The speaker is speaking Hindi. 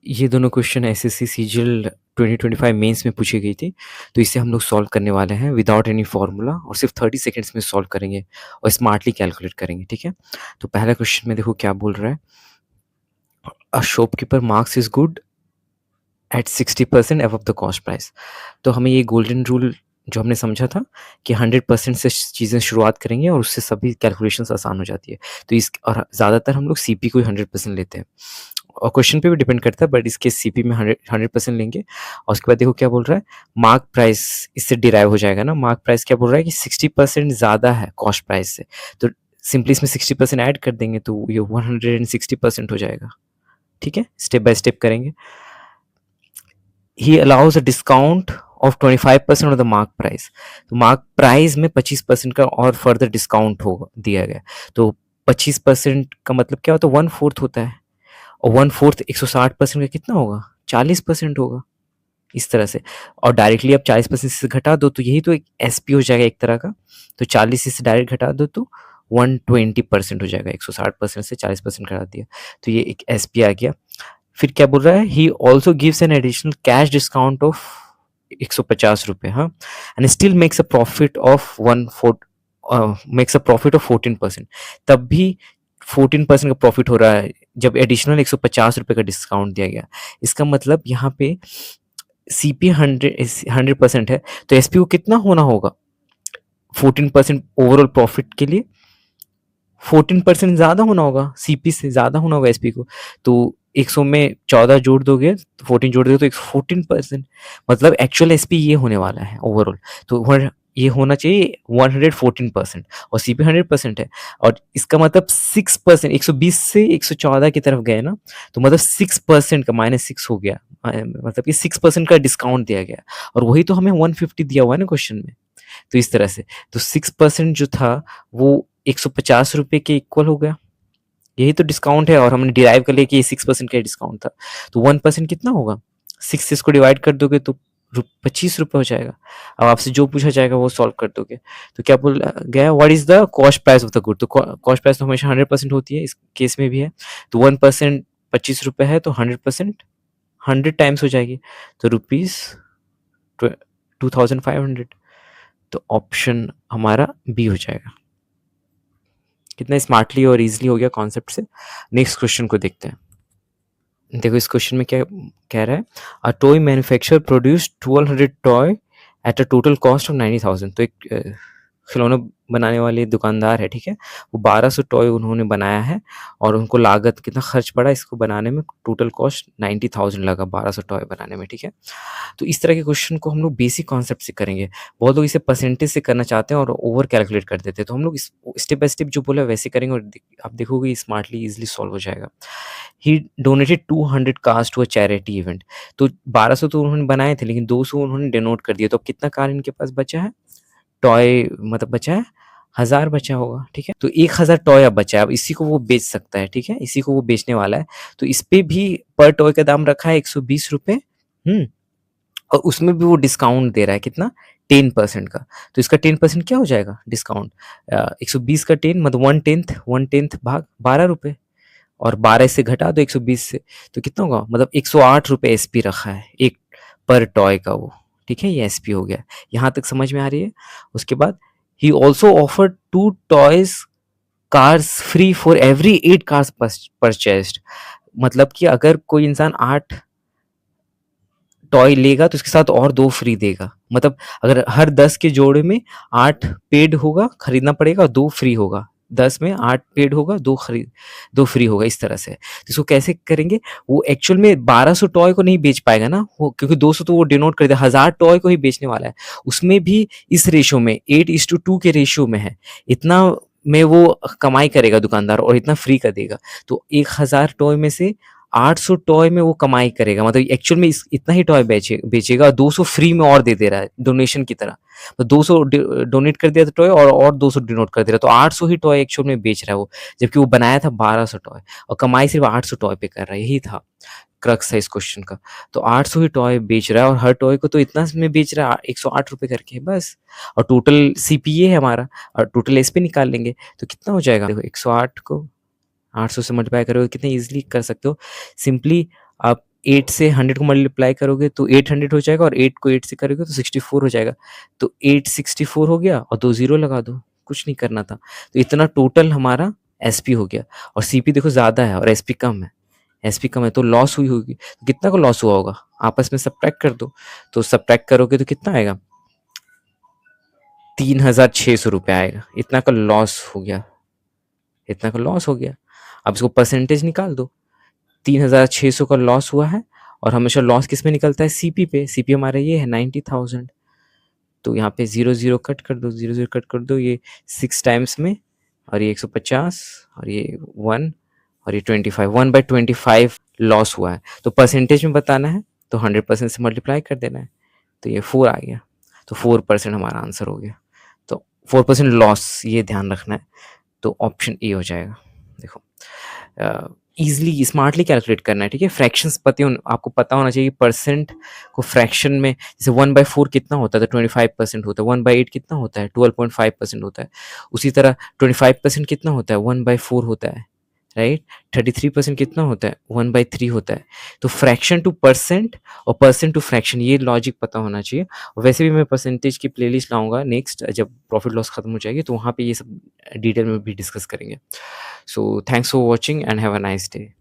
ये दोनों क्वेश्चन एसएससी सीजीएल 2025 मेंस में पूछी गई थी। तो इसे हम लोग सॉल्व करने वाले हैं विदाउट एनी फार्मूला और सिर्फ 30 सेकंड्स में सॉल्व करेंगे और स्मार्टली कैलकुलेट करेंगे, ठीक है। तो पहला क्वेश्चन में देखो क्या बोल रहा है। A shopkeeper marks is good at 60% above the cost price. तो हमें ये गोल्डन रूल जो हमने समझा था कि 100% से चीज़ें शुरुआत करेंगे और उससे सभी कैलकुलेशंस आसान हो जाती है। तो इस और ज़्यादातर हम लोग सीपी को ही 100% लेते हैं और क्वेश्चन पे भी डिपेंड करता है, बट इसके सीपी में 100% लेंगे। और उसके बाद देखो क्या बोल रहा है, मार्क प्राइस इससे डिराइव हो जाएगा ना। मार्क प्राइस क्या बोल रहा है कि 60% ज़्यादा है कॉस्ट प्राइस से, तो सिंपली इसमें 60% ऐड कर देंगे तो ये 160% हो जाएगा, ठीक है। स्टेप बाय स्टेप करेंगे। ही allows a discount of 25% of the mark price. तो मार्क प्राइस में 25% का और फर्दर डिस्काउंट हो दिया गया। तो 25% का मतलब क्या होता है, 1/4 होता है। और 1/4 160% का कितना होगा, 40% होगा, इस तरह से। और डायरेक्टली आप 40% से घटा दो तो यही तो एक एसपी हो जाएगा एक तरह का। तो 40 से डायरेक्ट घटा दो तो 120% हो जाएगा। 160% से 40% घटा दिया तो ये एक एसपी आ गया। फिर क्या बोल रहा है, he also gives an additional cash discount of 150 रुपये, हाँ, and still makes a profit of 14%। तब भी 14% का प्रॉफिट हो रहा है जब एडिशनल 150 रुपये का डिस्काउंट दिया गया। इसका मतलब यहाँ पे सीपी 100% है, तो एसपी को कितना होना होगा 14% ओवरऑल प्रॉफिट के लिए। 14% ज़्यादा होना होगा, सीपी से ज़्यादा होना होगा एसपी को। तो 100 में 14 जोड़ दोगे, 14 जोड़ दोगे तो 14%, मतलब एक्चुअल एसपी ये होने वाला है ओवरऑल। तो ये होना चाहिए 114% और सीपी 100% है। और इसका मतलब 6%, 120 से 114 की तरफ गए ना, तो मतलब 6% का -6 हो गया, मतलब कि 6% का डिस्काउंट दिया गया। और वही तो हमें 150 दिया हुआ है ना क्वेश्चन में। तो इस तरह से तो 6% जो था वो 150 रुपये के इक्वल हो गया। यही तो डिस्काउंट है और हमने डिराइव कर लिया कि ये 6% का डिस्काउंट था। तो 1% कितना होगा, 6 से इसको डिवाइड कर दोगे तो 25 रुपये हो जाएगा। अब आपसे जो पूछा जाएगा वो सॉल्व कर दोगे। तो क्या बोल गया, what is the cost price of the good. तो कॉस्ट प्राइस तो हमेशा 100% होती है, इस केस में भी है। तो 1% 25 रुपये है, तो 100% 100 टाइम्स हो जाएगी, तो रुपीज 2500। तो ऑप्शन हमारा बी हो जाएगा। कितना स्मार्टली और इजीली हो गया कॉन्सेप्ट से। नेक्स्ट क्वेश्चन को देखते हैं। देखो इस क्वेश्चन में क्या कह रहा है, a toy manufacturer produce 1200 toy at a total cost of 90,000। तो एक खिलौना बनाने वाले दुकानदार है, ठीक है, वो 1200 टॉय उन्होंने बनाया है और उनको लागत कितना खर्च पड़ा इसको बनाने में, टोटल कॉस्ट 90,000 लगा 1200 टॉय बनाने में, ठीक है। तो इस तरह के क्वेश्चन को हम लोग बेसिक कॉन्सेप्ट से करेंगे। बहुत लोग इसे परसेंटेज से करना चाहते हैं और ओवर कैलकुलेट कर देते हैं, तो हम लोग स्टेप बाय स्टेप जो बोला वैसे करेंगे और आप देखोगे स्मार्टली इजिली सॉल्व हो जाएगा। He donated 200 cars to a charity event. तो 1200 तो उन्होंने बनाए थे लेकिन 200 उन्होंने डोनेट कर दिया, तो अब कितना कार इनके पास बचा है, टॉय मतलब बचा है 1000 बचा होगा, ठीक है। तो 1000 टॉय अब बचा है, अब इसी को वो बेच सकता है, ठीक है, इसी को वो बेचने वाला है। तो इस पे भी पर टॉय का दाम रखा है 120 रुपये। और उसमें भी वो डिस्काउंट दे रहा है कितना, 10% का। तो इसका 10% क्या हो जाएगा डिस्काउंट, 120 का 10 मतलब 1/10 भाग 12 रुपये, और 12 से घटा दो 120 से, तो कितना होगा, मतलब 108 रुपये एसपी रखा है एक पर टॉय का वो, ठीक है। ये एसपी हो गया, यहाँ तक समझ में आ रही है। उसके बाद he also offer 2 toys cars free for every 8 cars purchased. मतलब कि अगर कोई इंसान 8 टॉय लेगा तो उसके साथ और 2 फ्री देगा। मतलब अगर हर 10 के जोड़े में 8 पेड होगा, खरीदना पड़ेगा, और 2 फ्री होगा। 10 में 8 पेड होगा, 2 फ्री होगा, इस तरह से। तो इसको कैसे करेंगे, वो एक्चुअल में 1200 टॉय को नहीं बेच पाएगा ना वो, क्योंकि 200 तो वो डिनोट कर दिया, 1000 टॉय को ही बेचने वाला है। उसमें भी इस रेशियो में 8:2 के रेशियो में है, इतना में वो कमाई करेगा दुकानदार और इतना फ्री का देगा। तो 1000 टॉय में से 800 टॉय में वो कमाई करेगा, मतलब एक्चुअल में इतना ही टॉय बेचेगा, 200 फ्री में और दे रहा है डोनेशन की तरह। तो 200 डोनेट कर दिया था टॉय, और 200 डोनेट कर दे रहा है, तो 800 ही टॉय एक्चुअल में बेच रहा है वो, जबकि वो बनाया था 1200 टॉय और कमाई सिर्फ 800 टॉय पे कर रहा है। यही था क्रक्स है इस क्वेश्चन का। तो 800 ही टॉय बेच रहा है और हर टॉय को तो इतना में बेच रहा है 108 रुपये करके बस। और टोटल सीपीए है हमारा, और टोटल एसपी निकाल लेंगे तो कितना हो जाएगा, देखो 108 को 800 से मल्टीप्लाई करोगे कितने इजीली कर सकते हो। सिंपली आप 8 से 100 को मल्टीप्लाई करोगे तो 800 हो जाएगा, और 8 को 8 से करोगे तो 64 हो जाएगा। तो 864 हो गया, और 2 ज़ीरो लगा दो, कुछ नहीं करना था। तो इतना टोटल हमारा एसपी हो गया, और सीपी देखो ज़्यादा है और एसपी कम है। एसपी कम है तो लॉस हुई होगी। तो कितना का लॉस हुआ होगा, आपस में सब्ट्रैक्ट कर दो। तो सब्ट्रैक्ट करोगे तो कितना आएगा, 3600 रुपये आएगा। इतना का लॉस हो गया, इतना का लॉस हो गया। अब इसको परसेंटेज निकाल दो। 3600 का लॉस हुआ है, और हमेशा लॉस किस में निकलता है, सीपी पे। सीपी हमारा ये है 90,000। तो यहाँ पे 0 0 कट कर दो, 0 0 कट कर दो, ये 6 टाइम्स में, और ये 150, और ये 1, और ये 25, 1/25 लॉस हुआ है। तो परसेंटेज में बताना है तो 100% से मल्टीप्लाई कर देना है। तो ये 4 आ गया, तो 4% हमारा आंसर हो गया। तो 4% लॉस, ये ध्यान रखना है। तो ऑप्शन ए हो जाएगा। देखो, ईज़िली स्मार्टली कैलकुलेट करना है, ठीक है? फ्रैक्शंस आपको पता होना चाहिए। परसेंट को फ्रैक्शन में, जैसे 1/4 कितना होता है, तो 25% होता है। 1/8 कितना होता है, 12.5% होता है। उसी तरह 25% कितना होता है, 1/4 होता है, राइट? 33% कितना होता है, 1/3 होता है। तो फ्रैक्शन टू परसेंट और परसेंट टू फ्रैक्शन, ये लॉजिक पता होना चाहिए। और वैसे भी मैं परसेंटेज की प्लेलिस्ट लाऊंगा नेक्स्ट, जब प्रॉफिट लॉस खत्म हो जाएगी, तो वहाँ पे ये सब डिटेल में भी डिस्कस करेंगे। So thanks for watching and have a nice day.